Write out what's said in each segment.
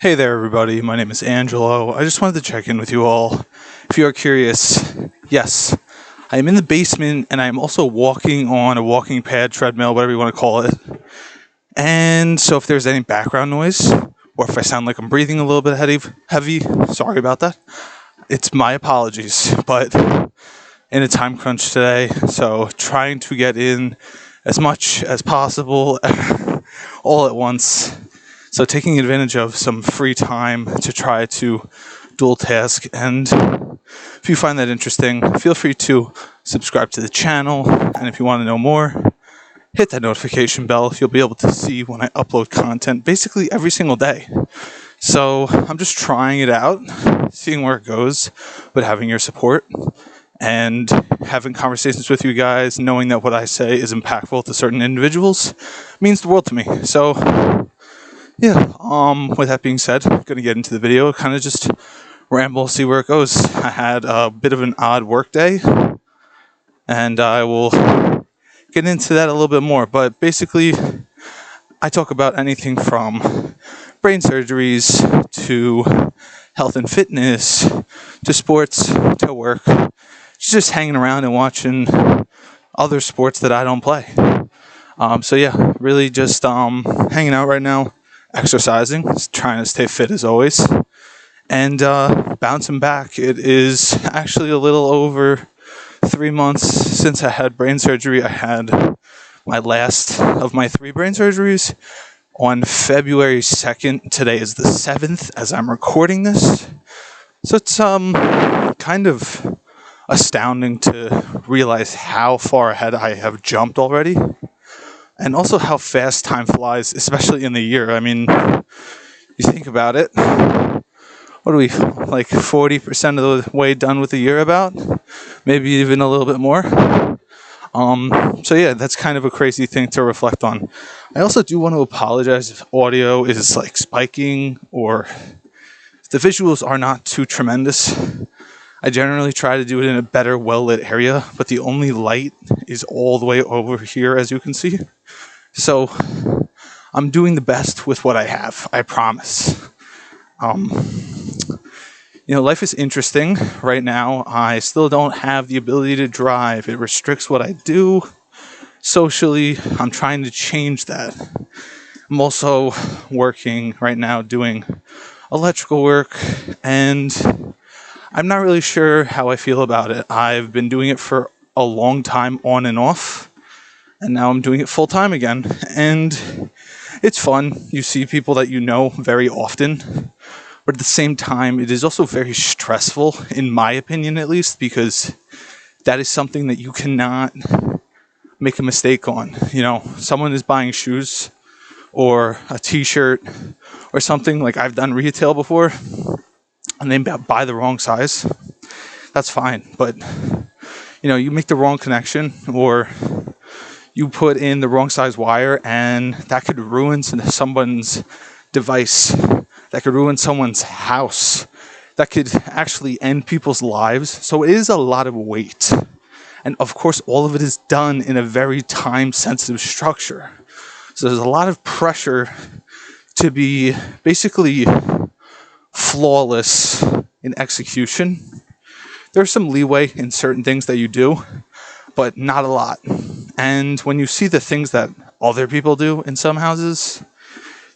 Hey there, everybody. My name is Angelo. I just wanted to check in with you all. If you are curious, yes, I am in the basement and I am also walking on a walking pad, treadmill, whatever you want to call it. And so if there's any background noise, or if I sound like I'm breathing a little bit heavy, sorry about that. It's my apologies, but in a time crunch today, so trying to get in as much as possible all at once. So taking advantage of some free time to try to dual task. And if you find that interesting, feel free to subscribe to the channel. And if you want to know more, hit that notification bell. You'll be able to see when I upload content basically every single day. So I'm just trying it out, seeing where it goes, but having your support and having conversations with you guys, knowing that what I say is impactful to certain individuals means the world to me. So yeah, with that being said, I'm going to get into the video, kind of just ramble, see where it goes. I had a bit of an odd work day, and I will get into that a little bit more. But basically, I talk about anything from brain surgeries to health and fitness to sports to work. Just hanging around and watching other sports that I don't play. So yeah, really just hanging out right now. Exercising, trying to stay fit as always, and bouncing back. It is actually a little over 3 months since I had brain surgery. I had my last of my 3 brain surgeries on February 2nd. Today is the 7th as I'm recording this. So it's kind of astounding to realize how far ahead I have jumped already. And also how fast time flies, especially in the year. I mean, you think about it. What are we, like 40% of the way done with the year about? Maybe even a little bit more. So yeah, that's kind of a crazy thing to reflect on. I also do want to apologize if audio is like spiking or the visuals are not too tremendous. I generally try to do it in a better, well-lit area, but the only light is all the way over here, as you can see. So I'm doing the best with what I have, I promise. Life is interesting right now. I still don't have the ability to drive. It restricts what I do socially. I'm trying to change that. I'm also working right now doing electrical work, and I'm not really sure how I feel about it. I've been doing it for a long time on and off, and now I'm doing it full time again. And it's fun. You see people that you know very often, but at the same time, it is also very stressful, in my opinion at least, because that is something that you cannot make a mistake on. Someone is buying shoes or a t-shirt or something, like I've done retail before, and they buy the wrong size. That's fine, but you make the wrong connection, or you put in the wrong size wire, and that could ruin someone's device, that could ruin someone's house, that could actually end people's lives. So it is a lot of weight, and of course all of it is done in a very time sensitive structure. So there's a lot of pressure to be basically flawless in execution. There's some leeway in certain things that you do, but not a lot. And when you see the things that other people do in some houses,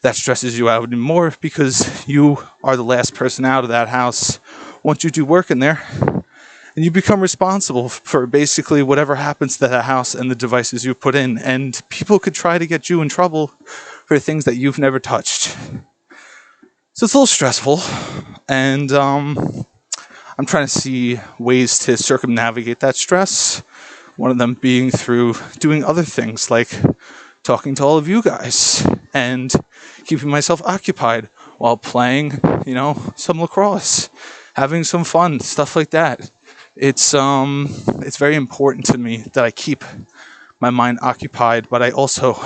that stresses you out even more, because you are the last person out of that house once you do work in there, and you become responsible for basically whatever happens to that house and the devices you put in. And people could try to get you in trouble for things that you've never touched. So it's a little stressful, and I'm trying to see ways to circumnavigate that stress. One of them being through doing other things, like talking to all of you guys and keeping myself occupied while playing, some lacrosse, having some fun, stuff like that. It's very important to me that I keep my mind occupied, but I also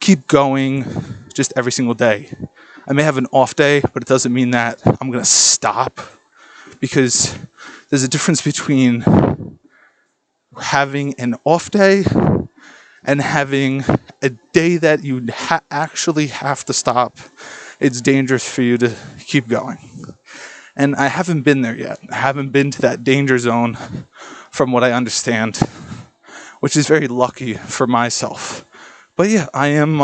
keep going just every single day. I may have an off day, but it doesn't mean that I'm going to stop, because there's a difference between having an off day and having a day that you actually have to stop it's dangerous for you to keep going. And I haven't been there yet. I haven't been to that danger zone from what I understand, which is very lucky for myself. But yeah, I am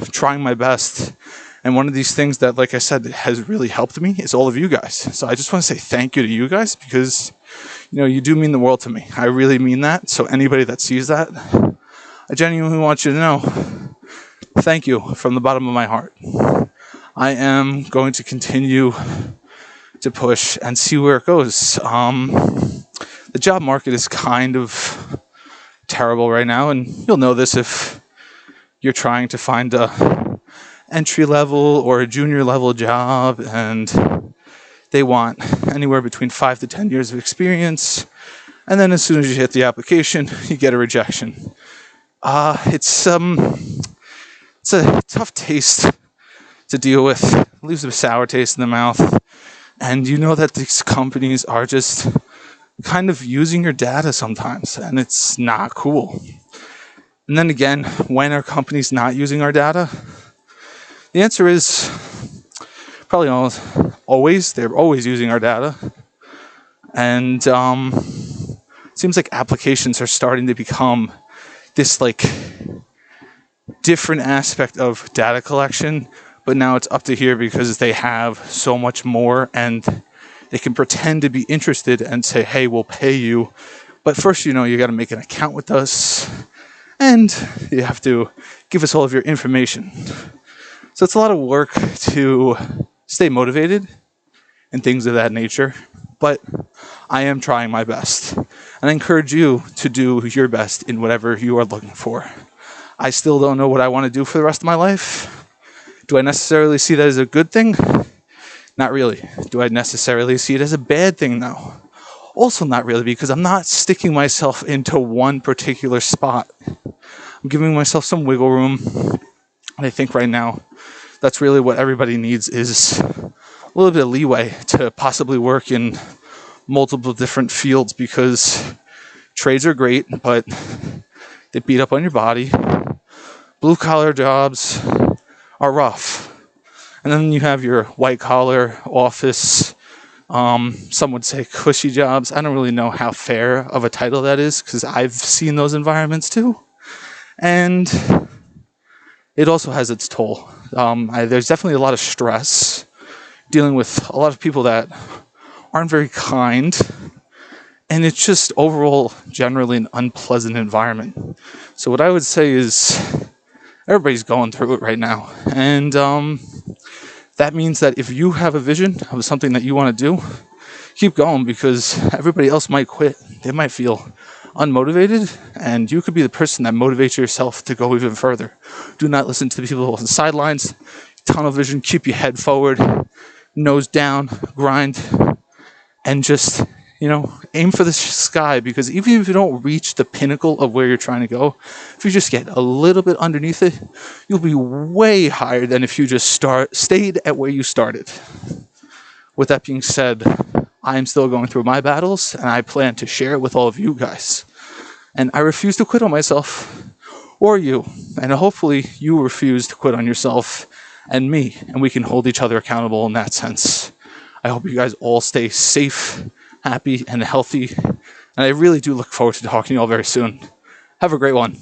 trying my best. And one of these things that, like I said, has really helped me is all of you guys. So I just want to say thank you to you guys because, you do mean the world to me. I really mean that. So anybody that sees that, I genuinely want you to know, thank you from the bottom of my heart. I am going to continue to push and see where it goes. The job market is kind of terrible right now, and you'll know this if you're trying to find a entry level or a junior level job, and they want anywhere between 5 to 10 years of experience, and then as soon as you hit the application, you get a rejection. It's a tough taste to deal with. It leaves a sour taste in the mouth. And you know that these companies are just kind of using your data sometimes, and it's not cool. And then again, when are companies not using our data? The answer is probably always. They're always using our data. And it seems like applications are starting to become this different aspect of data collection. But now it's up to here because they have so much more and they can pretend to be interested and say, hey, we'll pay you. But first, you got to make an account with us and you have to give us all of your information. So it's a lot of work to stay motivated and things of that nature. But I am trying my best. And I encourage you to do your best in whatever you are looking for. I still don't know what I want to do for the rest of my life. Do I necessarily see that as a good thing? Not really. Do I necessarily see it as a bad thing? No. Also not really, because I'm not sticking myself into one particular spot. I'm giving myself some wiggle room. And I think right now, that's really what everybody needs is a little bit of leeway to possibly work in multiple different fields, because trades are great, but they beat up on your body. Blue collar jobs are rough. And then you have your white collar office, some would say cushy jobs. I don't really know how fair of a title that is because I've seen those environments too. And it also has its toll. There's definitely a lot of stress dealing with a lot of people that aren't very kind. And it's just overall generally an unpleasant environment. So what I would say is everybody's going through it right now. And that means that if you have a vision of something that you want to do, keep going, because everybody else might quit. They might feel unmotivated, and you could be the person that motivates yourself to go even further. Do not listen to the people on the sidelines. Tunnel vision, keep your head forward, nose down, grind, and just, aim for the sky, because even if you don't reach the pinnacle of where you're trying to go, if you just get a little bit underneath it, you'll be way higher than if you just stayed at where you started. With that being said, I am still going through my battles, and I plan to share it with all of you guys. And I refuse to quit on myself or you, and hopefully you refuse to quit on yourself and me, and we can hold each other accountable in that sense. I hope you guys all stay safe, happy, and healthy. And I really do look forward to talking to you all very soon. Have a great one.